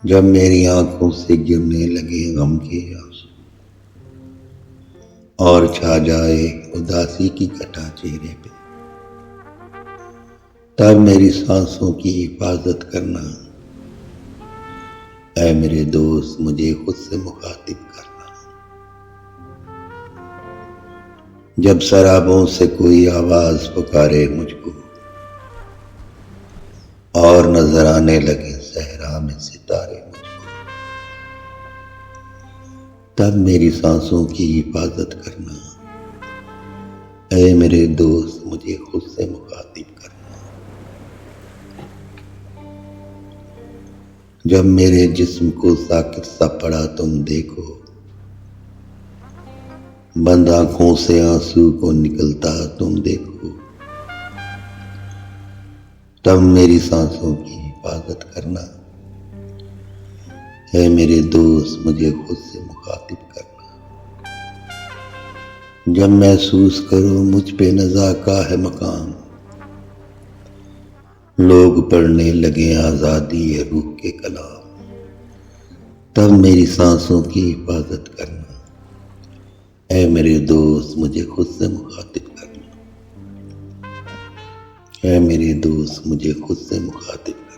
جب میری آنکھوں سے گرنے لگے غم کے آنسو اور چھا جائے اداسی کی گھٹا چہرے پہ، تب میری سانسوں کی حفاظت کرنا، اے میرے دوست مجھے خود سے مخاطب کرنا۔ جب سرابوں سے کوئی آواز پکارے مجھ کو اور نظر آنے لگے صحرا میں ستارے مجھ کو، تب میری سانسوں کی حفاظت کرنا، اے میرے دوست مجھے خود سے مخاطب کرنا۔ جب میرے جسم کو ساکت سا پڑا تم دیکھو، بند آنکھوں سے آنسو کو نکلتا تم دیکھو، تب میری سانسوں کی حفاظت کرنا، اے میرے دوست مجھے خود سے مخاطب کرنا۔ جب محسوس کرو مجھ پہ نزا کا ہے مقام، لوگ پڑھنے لگے آزادی ہے روح کے کلام، تب میری سانسوں کی حفاظت کرنا، اے میرے دوست مجھے خود سے مخاطب کرنا، اے میرے دوست مجھے خود سے مخاطب کرنا۔